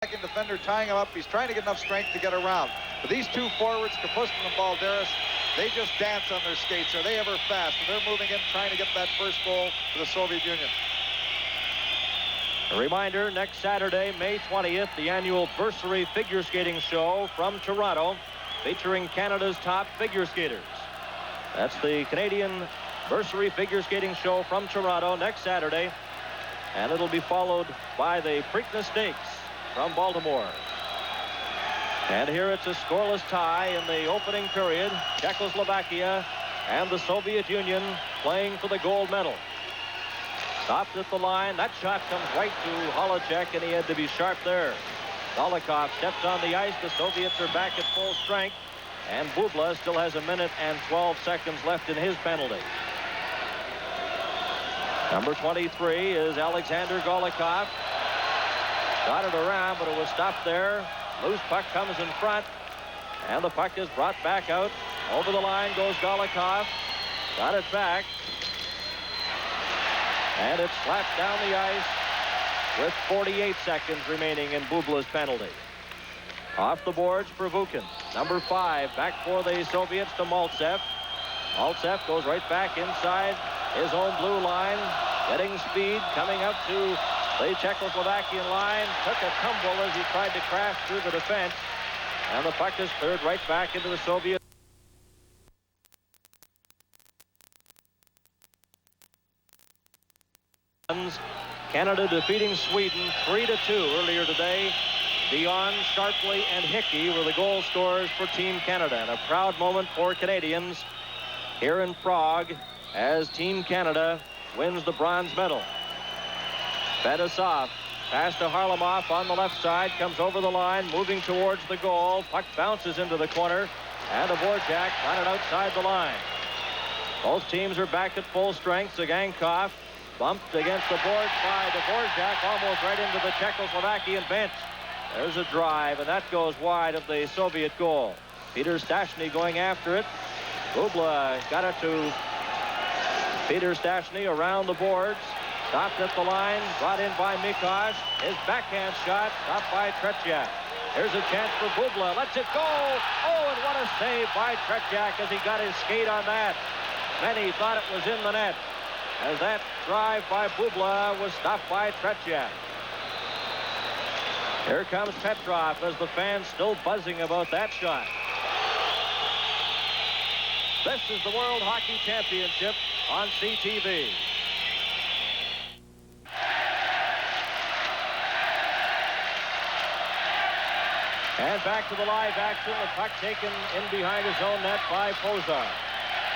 Second defender tying him up. He's trying to get enough strength to get around. But these two forwards, Kapustin and Balderas, they just dance on their skates. Are they ever fast? And they're moving in, trying to get that first goal for the Soviet Union. A reminder, next Saturday, May 20th, the annual Bursary Figure Skating Show from Toronto, featuring Canada's top figure skaters. That's the Canadian Bursary Figure Skating Show from Toronto next Saturday. And it'll be followed by the Preakness Stakes from Baltimore. And here it's a scoreless tie in the opening period. Czechoslovakia and the Soviet Union playing for the gold medal. Stopped at the line. That shot comes right to Holacek, and he had to be sharp there. Golikov steps on the ice. The Soviets are back at full strength. And Bubla still has 1 minute and 12 seconds left in his penalty. Number 23 is Alexander Golikov. Got it around, but it was stopped there. Loose puck comes in front, and the puck is brought back out. Over the line goes Golikov. Got it back. And it's slapped down the ice with 48 seconds remaining in Bubla's penalty. Off the boards for Vukin. Number 5 back for the Soviets to Maltsev. Maltsev goes right back inside his own blue line. Getting speed, coming up to the Czechoslovakian line. Took a tumble as he tried to crash through the defense. And the puck is cleared right back into the Soviet. Canada defeating Sweden 3-2 earlier today. Dion, Sharpley, and Hickey were the goal scorers for Team Canada. And a proud moment for Canadians here in Prague as Team Canada wins the bronze medal. Fedosov, pass to Harlamov on the left side, comes over the line, moving towards the goal. Puck bounces into the corner, and Dvorak got it outside the line. Both teams are back at full strength. Zagankov bumped against the boards by Dvorak, almost right into the Czechoslovakian bench. There's a drive, and that goes wide of the Soviet goal. Peter Stastny going after it. Bubla got it to Peter Stastny around the boards. Stopped at the line, brought in by Mikosh. His backhand shot, stopped by Tretiak. Here's a chance for Bubla, lets it go. Oh, and what a save by Tretiak as he got his skate on that. Many thought it was in the net, as that drive by Bubla was stopped by Tretiak. Here comes Petrov as the fans still buzzing about that shot. This is the World Hockey Championship on CTV. And back to the live action. The puck taken in behind his own net by Pozar.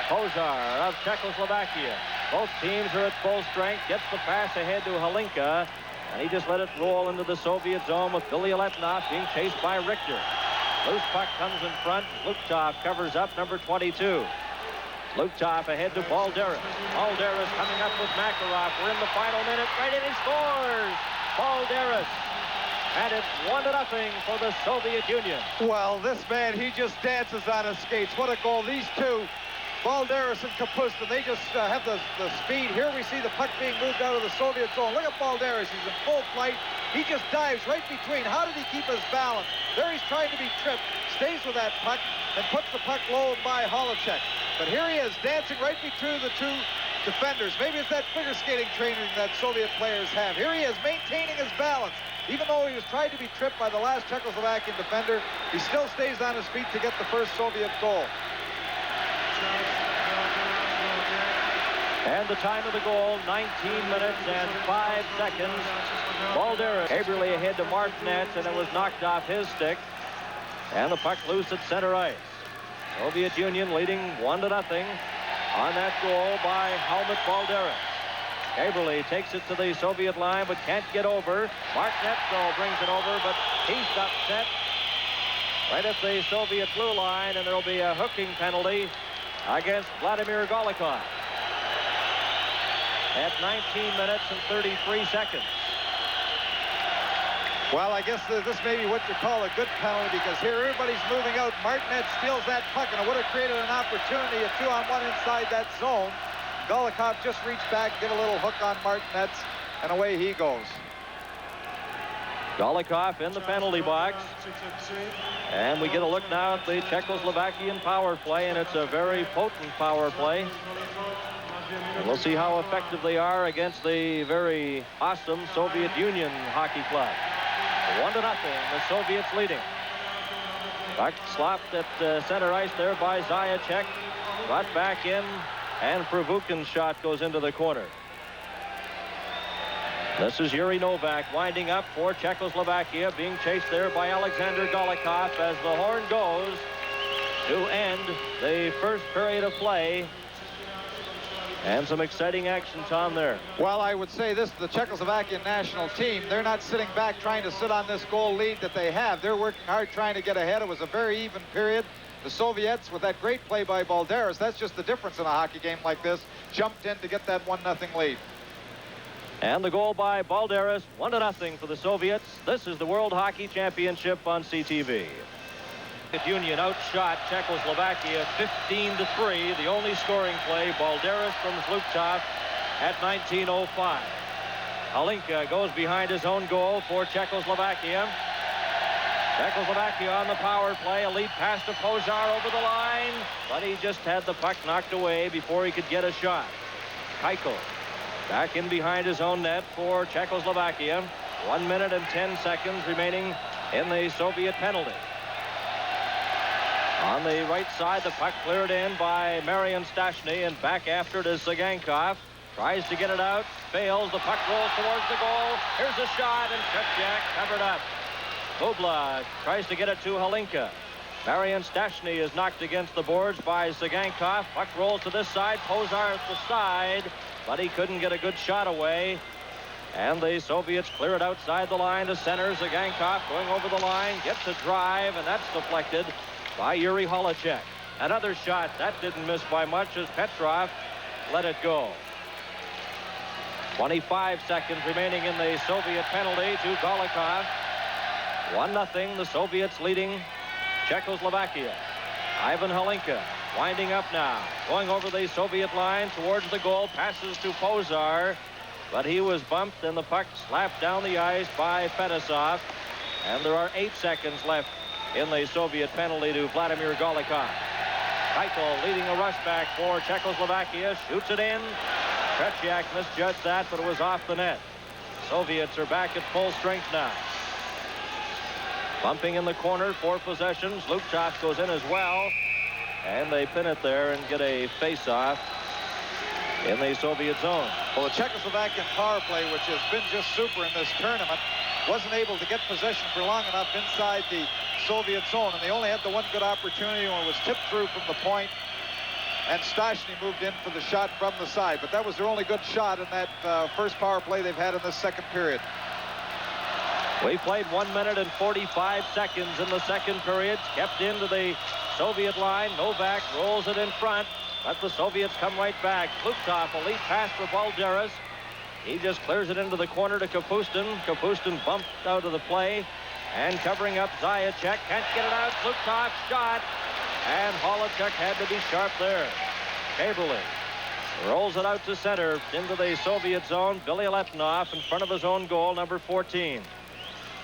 Pozar of Czechoslovakia. Both teams are at full strength. Gets the pass ahead to Halinka. And he just let it roll into the Soviet zone with Billy Letnov being chased by Richter. Loose puck comes in front. Luktov covers up, number 22. Luktov ahead to Balderas. Balderas coming up with Makarov. We're in the final minute. Right in, he scores! Balderas. And it's 1-0 for the Soviet Union. Well, this man, he just dances on his skates. What a goal. These two, Balderas and Kapustin, they just have the speed. Here we see the puck being moved out of the Soviet zone. Look at Balderas. He's in full flight. He just dives right between. How did he keep his balance? There he's trying to be tripped. Stays with that puck and puts the puck low by Holacek. But here he is dancing right between the two defenders. Maybe it's that figure skating training that Soviet players have. Here he is maintaining his balance. Even though he was trying to be tripped by the last Czechoslovakian defender, he still stays on his feet to get the first Soviet goal. And the time of the goal, 19 minutes and 5 seconds. Balderas Gabriel ahead to Martinez, and it was knocked off his stick. And the puck loose at center ice. Soviet Union leading 1-0 on that goal by Helmut Balderas. Gabriel takes it to the Soviet line, but can't get over. Martinez brings it over, but he's upset right at the Soviet blue line, and there'll be a hooking penalty against Vladimir Golikov at 19 minutes and 33 seconds. Well, I guess this may be what you call a good penalty, because here everybody's moving out. Martinez steals that puck, and it would have created an opportunity, a 2-on-1 inside that zone. Golikov just reached back, get a little hook on Martinez, and away he goes. Golikov in the penalty box. And we get a look now at the Czechoslovakian power play, and it's a very potent power play. And we'll see how effective they are against the very awesome Soviet Union hockey club. 1-0, the Soviets leading. Puck slopped at center ice there by Zajac. Brought back in, and Provukin's shot goes into the corner. This is Yuri Novak winding up for Czechoslovakia, being chased there by Alexander Golikov as the horn goes to end the first period of play. And some exciting action, Tom, there. Well, I would say this, the Czechoslovakian national team, they're not sitting back trying to sit on this goal lead that they have. They're working hard trying to get ahead. It was a very even period. The Soviets, with that great play by Balderas, that's just the difference in a hockey game like this, jumped in to get that 1-0 lead. And the goal by Balderas, 1-0 for the Soviets. This is the World Hockey Championship on CTV. Soviet Union outshot Czechoslovakia 15-3. The only scoring play, Balderas from Zlukov at 19:05. Halinka goes behind his own goal for Czechoslovakia. Czechoslovakia on the power play. A lead pass to Pozar over the line, but he just had the puck knocked away before he could get a shot. Keuchel back in behind his own net for Czechoslovakia. 1 minute and 10 seconds remaining in the Soviet penalty. On the right side, the puck cleared in by Marian Stashny, and back after it is Sagankov. Tries to get it out, fails. The puck rolls towards the goal. Here's a shot, and Tretiak covered up. Bubla tries to get it to Halinka. Marian Stashny is knocked against the boards by Sagankov. Puck rolls to this side. Pozar at the side, but he couldn't get a good shot away. And the Soviets clear it outside the line to center. Sagankov going over the line, gets a drive, and that's deflected by Yuri Holacek. Another shot. That didn't miss by much as Petrov let it go. 25 seconds remaining in the Soviet penalty to Golikov. 1-0, the Soviets leading Czechoslovakia. Ivan Halinka winding up now. Going over the Soviet line towards the goal. Passes to Pozar, but he was bumped and the puck slapped down the ice by Fedosov. And there are 8 seconds left in the Soviet penalty to Vladimir Golikov. Keuchel leading a rush back for Czechoslovakia. Shoots it in. Tretiak misjudged that, but it was off the net. Soviets are back at full strength now. Bumping in the corner for possession. Zlukov goes in as well. And they pin it there and get a face-off in the Soviet zone. Well, the Czechoslovakian power play, which has been just super in this tournament, wasn't able to get possession for long enough inside the Soviet zone, and they only had the one good opportunity when it was tipped through from the point, and Stashny moved in for the shot from the side. But that was their only good shot in that first power play they've had in this second period. We played 1 minute and 45 seconds in the second period. Kept into the Soviet line. Novak rolls it in front, but the Soviets come right back. Zlukov, a lead pass for Balderas. He just clears it into the corner to Kapustin. Kapustin bumped out of the play. And covering up Zajac. Can't get it out. Zlukov shot. And Holacek had to be sharp there. Kaberle rolls it out to center into the Soviet zone. Billy Letnov in front of his own goal, number 14.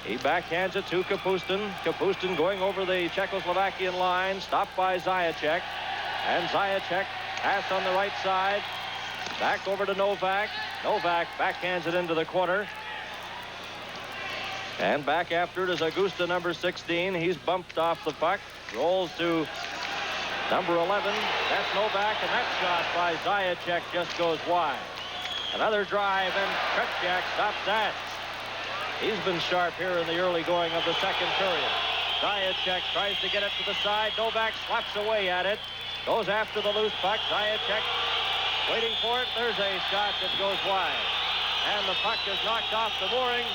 He backhands it to Kapustin. Kapustin going over the Czechoslovakian line. Stopped by Zajac. And Zajac pass on the right side. Back over to Novak. Novak backhands it into the corner. And back after it is Augusta, number 16. He's bumped off the puck. Rolls to number 11. That's Novak, and that shot by Zajac just goes wide. Another drive, and Tretiak stops that. He's been sharp here in the early going of the second period. Zajac tries to get it to the side. Novak slaps away at it. Goes after the loose puck. Zajac waiting for it. There's a shot that goes wide. And the puck is knocked off the moorings,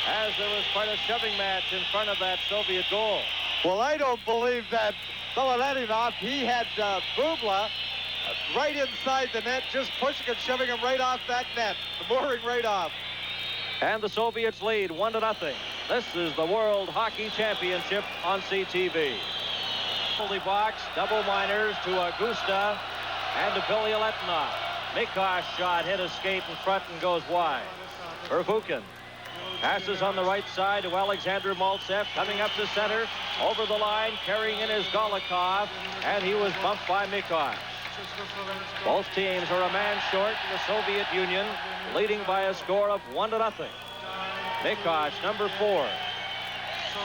as there was quite a shoving match in front of that Soviet goal. Well, I don't believe that Belalenov, he had Bubla right inside the net, just pushing and shoving him right off that net, the mooring right off. And the Soviets lead 1-0. This is the World Hockey Championship on CTV. Penalty box, double minors to Augusta and to Billy Letnov. Mikosh shot hit a skate in front and goes wide. Pervukin Passes on the right side to Alexander Maltsev, coming up to center, over the line, carrying in his Golikov, and he was bumped by Mikosh. Both teams are a man short in the Soviet Union, leading by a score of 1-0. Mikosh, number 4.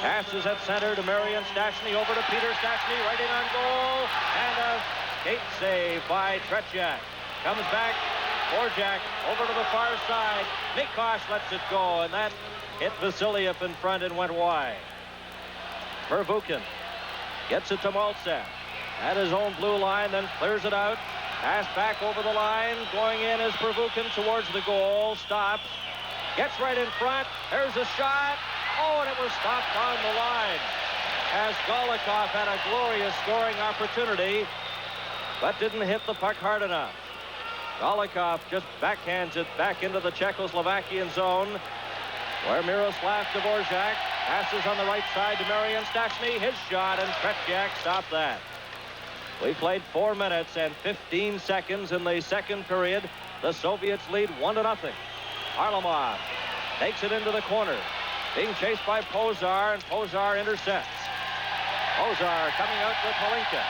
Passes at center to Marian Stachny, over to Peter Stachny, right in on goal, and a skate save by Tretiak. Comes back, Dvorak over to the far side. Mikosh lets it go, and that hit Vasiliev in front and went wide. Pervukin gets it to Maltsev at his own blue line, then clears it out. Pass back over the line, going in is Pervukin towards the goal, stops, gets right in front, there's a shot, oh, and it was stopped on the line, as Golikov had a glorious scoring opportunity, but didn't hit the puck hard enough. Golikov just backhands it back into the Czechoslovakian zone, where Miroslav Dvorak passes on the right side to Marian Stachny, his shot, and Tretiak stopped that. We played 4 minutes and 15 seconds in the second period. The Soviets lead 1-0. Varlamov takes it into the corner, being chased by Pozar, and Pozar intercepts. Pozar coming out with Holinka.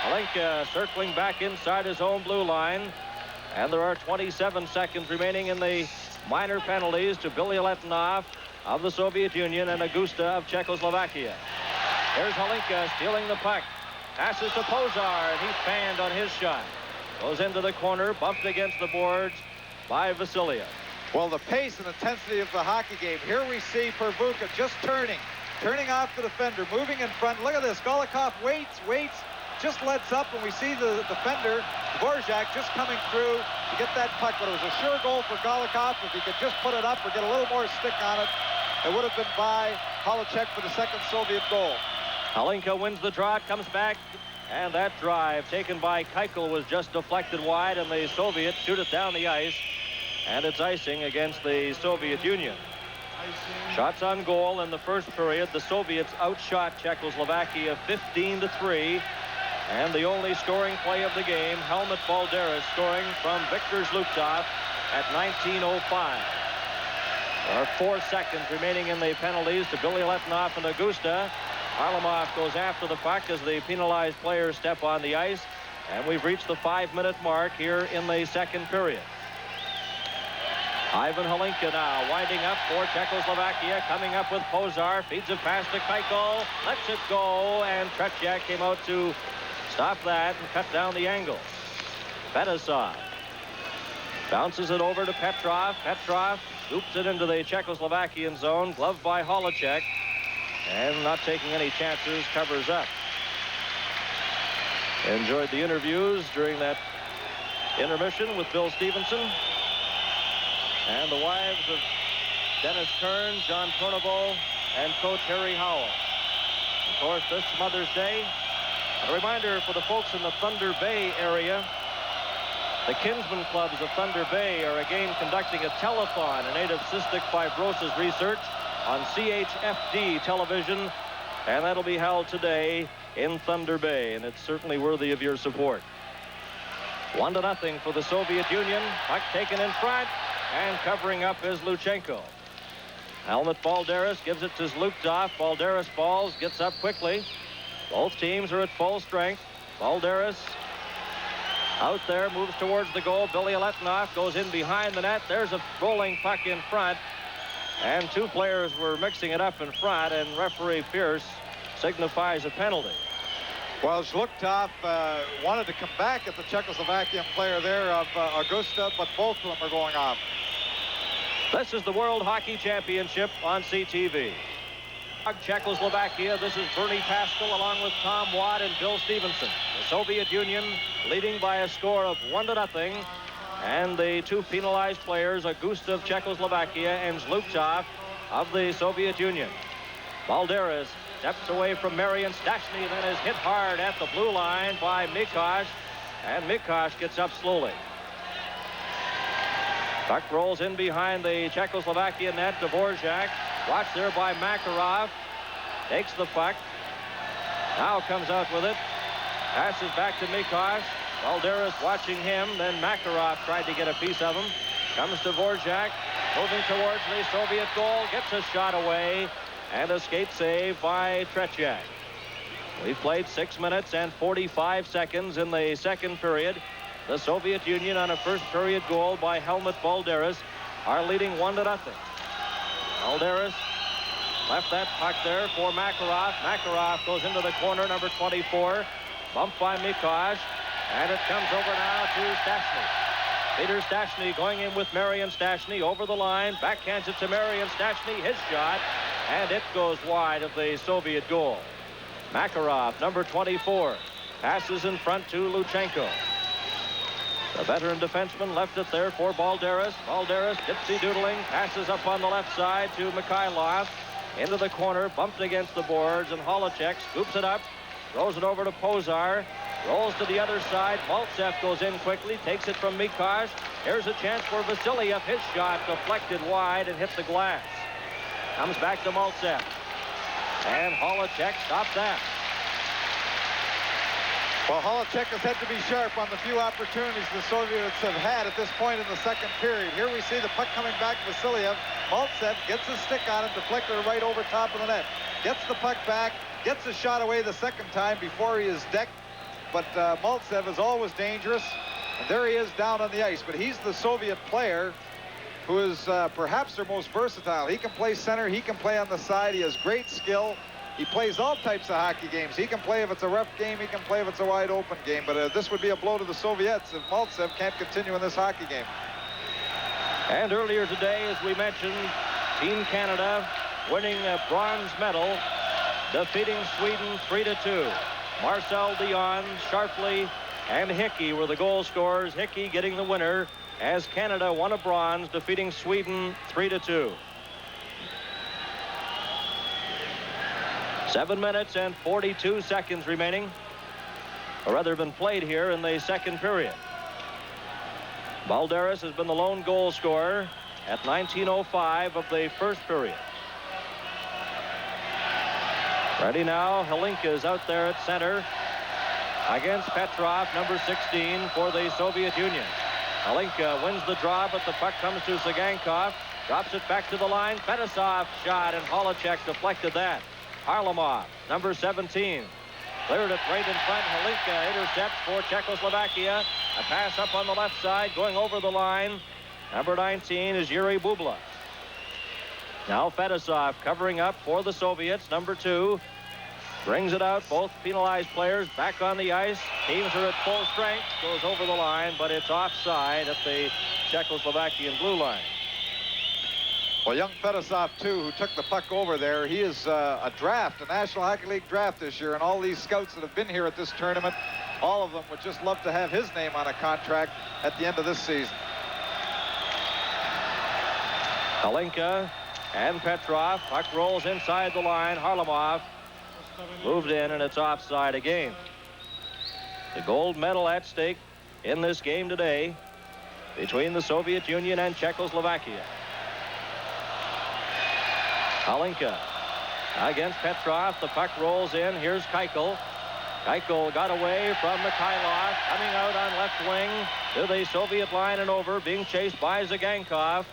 Holinka circling back inside his own blue line, and there are 27 seconds remaining in the minor penalties to Billy Letinov of the Soviet Union and Augusta of Czechoslovakia. Here's Holinka stealing the puck. Passes to Pozar, and he's fanned on his shot. Goes into the corner, bumped against the boards by Vasiliev. Well, the pace and intensity of the hockey game. Here we see Pervukin just turning off the defender, moving in front. Look at this. Golikov waits, just lets up, and we see the defender, Dvorak, just coming through to get that puck. But it was a sure goal for Golikov. If he could just put it up or get a little more stick on it, it would have been by Holicek for the second Soviet goal. Holinka wins the draw, comes back, and that drive taken by Keuchel was just deflected wide, and the Soviets shoot it down the ice, and it's icing against the Soviet Union. Shots on goal in the first period. The Soviets outshot Czechoslovakia 15-3, and the only scoring play of the game, Helmut Balderas scoring from Viktor Zluktov at 19:05. There are 4 seconds remaining in the penalties to Billy Letinov and Augusta. Varlamov goes after the puck as the penalized players step on the ice, and we've reached the 5-minute mark here in the second period. Ivan Holinka now winding up for Czechoslovakia, coming up with Pozar, feeds it past to Keuchel, lets it go, and Tretiak came out to stop that and cut down the angle. Fetisov bounces it over to Petrov. Petrov scoops it into the Czechoslovakian zone, gloved by Holicek, and not taking any chances, covers up. Enjoyed the interviews during that intermission with Bill Stevenson and the wives of Dennis Kern, John Tornabo, and Coach Harry Howell. Of course, this Mother's Day, a reminder for the folks in the Thunder Bay area, the Kinsman Clubs of Thunder Bay are again conducting a telethon in aid of cystic fibrosis research on CHFD television, and that'll be held today in Thunder Bay, and it's certainly worthy of your support. 1-0 for the Soviet Union. Puck taken in front, and covering up is Luchenko. Helmut Balderas gives it to Zluktov. Balderas falls, gets up quickly. Both teams are at full strength. Balderas out there, moves towards the goal. Billy Letinov goes in behind the net. There's a rolling puck in front, and 2 players were mixing it up in front, and referee Pierce signifies a penalty. Well, Zluktov wanted to come back at the Czechoslovakian player there of Augusta, but both of them are going off. This is the World Hockey Championship on CTV. Czechoslovakia, this is Bernie Pascal along with Tom Watt and Bill Stevenson. The Soviet Union leading by a score of 1-0, and the 2 penalized players, Augusta of Czechoslovakia and Zluktov of the Soviet Union. Balderas steps away from Marian Stachny, then is hit hard at the blue line by Mikosh, and Mikosh gets up slowly. Puck rolls in behind the Czechoslovakian net. Dvorak, watched there by Makarov, takes the puck, now comes out with it, passes back to Mikosh. Balderas watching him, then Makarov tried to get a piece of him. Comes to Dvorak, moving towards the Soviet goal, gets a shot away, and a skate save by Tretiak. We've played 6 minutes and 45 seconds in the second period. The Soviet Union, on a first period goal by Helmut Balderas, are leading 1-0. Balderas left that puck there for Makarov. Makarov goes into the corner, number 24. Bumped by Mikosh, and it comes over now to Stastny. Peter Stastny going in with Marian Stastny over the line. Backhands it to Marian Stastny. His shot, and it goes wide of the Soviet goal. Makarov, number 24, passes in front to Luchenko. The veteran defenseman left it there for Balderas. Balderas, dipsy-doodling, passes up on the left side to Mikhailov. Into the corner, bumped against the boards, and Holacek scoops it up, throws it over to Pozar, rolls to the other side. Maltsev goes in quickly, takes it from Mikosh. Here's a chance for Vasiliev. His shot deflected wide and hit the glass. Comes back to Maltsev. And Holacek stops that. Well, Holacek has had to be sharp on the few opportunities the Soviets have had at this point in the second period. Here we see the puck coming back to Vasiliev. Maltsev gets his stick on him, deflected it right over top of the net. Gets the puck back, gets the shot away the second time before he is decked. But Maltsev is always dangerous. And there he is down on the ice. But he's the Soviet player who is perhaps their most versatile. He can play center, he can play on the side, he has great skill. He plays all types of hockey games. He can play if it's a rough game, he can play if it's a wide open game. But this would be a blow to the Soviets if Maltsev can't continue in this hockey game. And earlier today, as we mentioned, Team Canada winning a bronze medal, defeating Sweden 3-2. Marcel Dion, Sharpley, and Hickey were the goal scorers. Hickey getting the winner as Canada won a bronze, defeating Sweden 3-2. 7 minutes and 42 seconds remaining, or rather been played here in the second period. Balderas has been the lone goal scorer at 19:05 of the first period. Ready now, Helinka is out there at center against Petrov, number 16 for the Soviet Union. Helinka wins the draw, but the puck comes to Zagankov, drops it back to the line. Fetisov shot, and Holacek deflected that. Harlamov, number 17, cleared it right in front. Helinka intercepts for Czechoslovakia. A pass up on the left side, going over the line. Number 19 is Yuri Bubla. Now Fetisov covering up for the Soviets. Number 2 brings it out. Both penalized players back on the ice. Teams are at full strength. Goes over the line, but it's offside at the Czechoslovakian blue line. Well, young Fetisov, too, who took the puck over there, he is a draft, a National Hockey League draft this year, and all these scouts that have been here at this tournament, all of them would just love to have his name on a contract at the end of this season. Helinka and Petrov. Puck rolls inside the line. Harlamov moved in, and it's offside again. The gold medal at stake in this game today between the Soviet Union and Czechoslovakia. Helinka against Petrov. The puck rolls in. Here's Keuchel. Keuchel got away from Mikhailov. Coming out on left wing to the Soviet line and over. Being chased by Zagankov.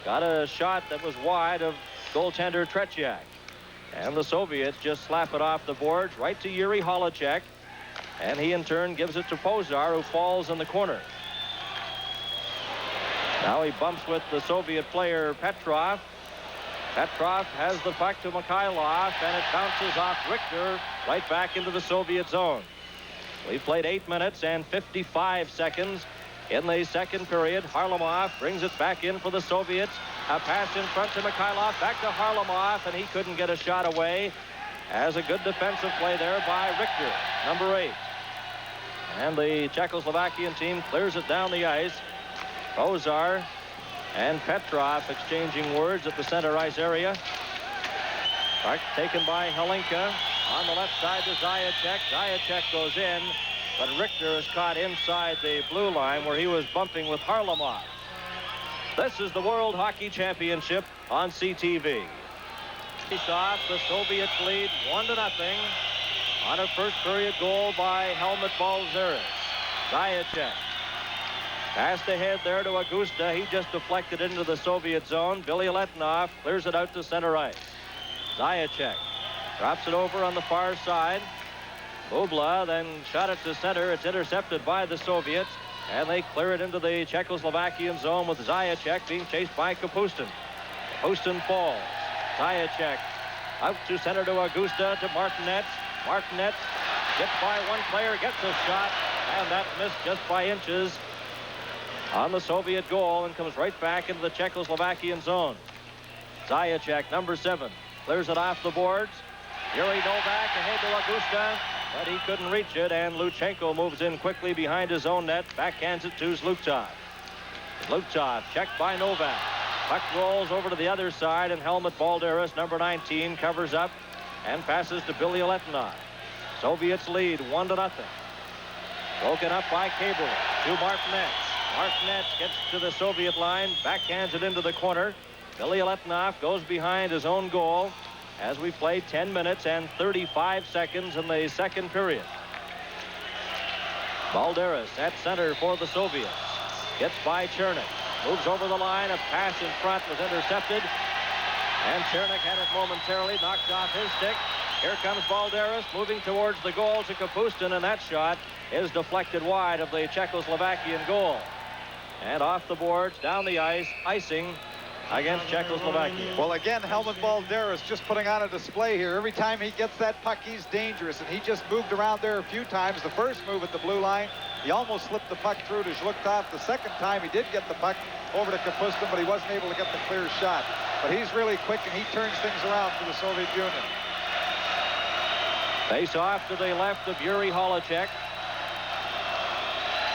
Got a shot that was wide of goaltender Tretiak. And the Soviets just slap it off the boards right to Yuri Holacek. And he in turn gives it to Pozar, who falls in the corner. Now he bumps with the Soviet player Petrov. Petrov has the puck to Mikhailov, and it bounces off Richter right back into the Soviet zone. We've played 8 minutes and 55 seconds in the second period. Harlamov brings it back in for the Soviets. A pass in front to Mikhailov, back to Harlamov, and he couldn't get a shot away. As a good defensive play there by Richter, number 8. And the Czechoslovakian team clears it down the ice. Pozar and Petrov exchanging words at the center ice area. Puck taken by Helinka. On the left side to Zajac. Zajac goes in, but Richter is caught inside the blue line where he was bumping with Harlamov. This is the World Hockey Championship on CTV. Off, the Soviets lead 1-0 on a first period goal by Helmut Balderas. Zajac Passed ahead there to Augusta. He just deflected into the Soviet zone. Billy Letnoff clears it out to center ice. Zajac drops it over on the far side. Bubla then shot it to center. It's intercepted by the Soviets, and they clear it into the Czechoslovakian zone with Zajac being chased by Kapustin. Kapustin falls. Zajac out to center to Augusta to Martinez. Martinez gets by one player, gets a shot, and that's missed just by inches on the Soviet goal and comes right back into the Czechoslovakian zone. Zajac, number 7, clears it off the boards. Yuri Novak ahead to Augusta, but he couldn't reach it, and Luchenko moves in quickly behind his own net, backhands it to Zlutov. Zlutov checked by Novak. Puck rolls over to the other side, and Helmut Balderas, number 19, covers up and passes to Billy Letnoff. Soviets lead 1-0. Broken up by Cable to Martinez. Martinez gets to the Soviet line, backhands it into the corner. Billy Letnoff goes behind his own goal as we play 10 minutes and 35 seconds in the second period. Balderas at center for the Soviets. Gets by Chernik. Moves over the line. A pass in front was intercepted. And Chernik had it momentarily knocked off his stick. Here comes Balderas moving towards the goal to Kapustin, and that shot is deflected wide of the Czechoslovakian goal. And off the boards, down the ice, icing against Czechoslovakia. Well, again, Helmut Balderas just putting on a display here. Every time he gets that puck, he's dangerous, and he just moved around there a few times. The first move at the blue line, he almost slipped the puck through to Zlutov. The second time, he did get the puck over to Kapustin, but he wasn't able to get the clear shot. But he's really quick, and he turns things around for the Soviet Union. Face off to the left of Yuri Holacek.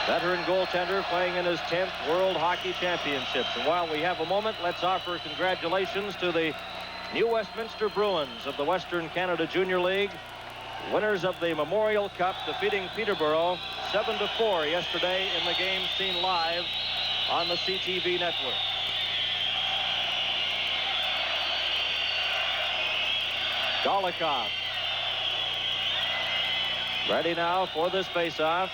Veteran goaltender playing in his 10th World Hockey Championships. And while we have a moment, let's offer congratulations to the New Westminster Bruins of the Western Canada Junior League, winners of the Memorial Cup, defeating Peterborough 7-4 yesterday in the game seen live on the CTV network. Golikov ready now for this face-off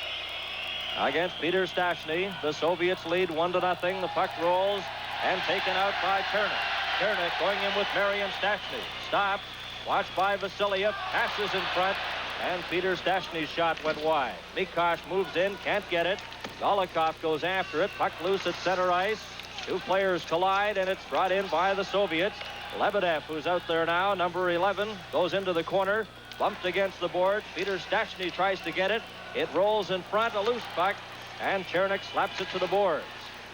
against Peter Stastny. The Soviets lead 1-0. The puck rolls and taken out by Chernik. Chernik going in with Marian Stastny. Stopped, watched by Vasiliev, passes in front, and Peter Stastny's shot went wide. Mikosh moves in, can't get it. Golikov goes after it. Puck loose at center ice. Two players collide, and it's brought in by the Soviets. Lebedev, who's out there now, number 11, goes into the corner, bumped against the board. Peter Stastny tries to get it. It rolls in front, a loose puck, and Chernik slaps it to the boards.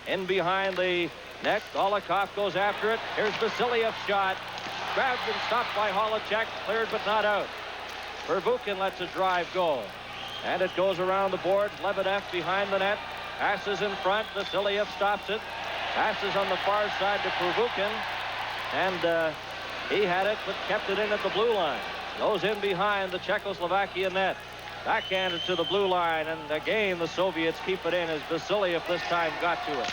In behind the net, Golikov goes after it. Here's Vasiliev's shot. Grabbed and stopped by Holacek, cleared but not out. Pervukin lets a drive go. And it goes around the boards. Lebedev behind the net. Passes in front. Vasiliev stops it. Passes on the far side to Pervukin. And he had it, but kept it in at the blue line. Goes in behind the Czechoslovakian net. Backhanded to the blue line, and again the Soviets keep it in as Vasiliev this time got to it.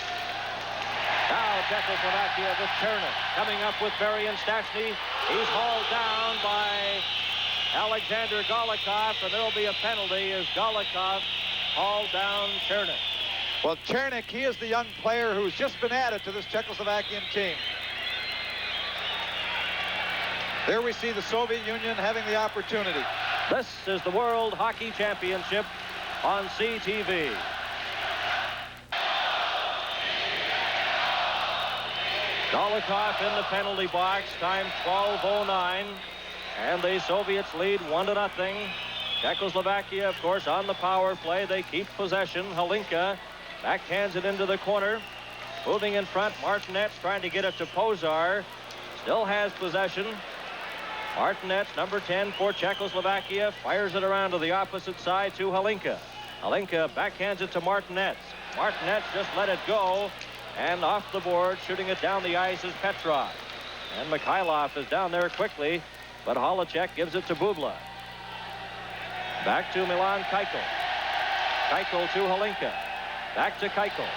Now Czechoslovakia with Chernik coming up with Marian Stastny. He's hauled down by Alexander Golikov, and there'll be a penalty as Golikov hauled down Chernik. Well, Chernik, he is the young player who's just been added to this Czechoslovakian team. There we see the Soviet Union having the opportunity. This is the World Hockey Championship on CTV. Golikov in the penalty box, time 12:09, and the Soviets lead 1-0. Czechoslovakia, of course, on the power play. They keep possession. Halinka backhands it into the corner. Moving in front, Martinez trying to get it to Pozar. Still has possession. Martinez, number 10 for Czechoslovakia, fires it around to the opposite side to Halinka. Halinka backhands it to Martinez. Martinez just let it go, and off the board, shooting it down the ice is Petrov. And Mikhailov is down there quickly, but Holacek gives it to Bubla. Back to Milan Keuchel. Keuchel to Halinka. Back to Keuchel.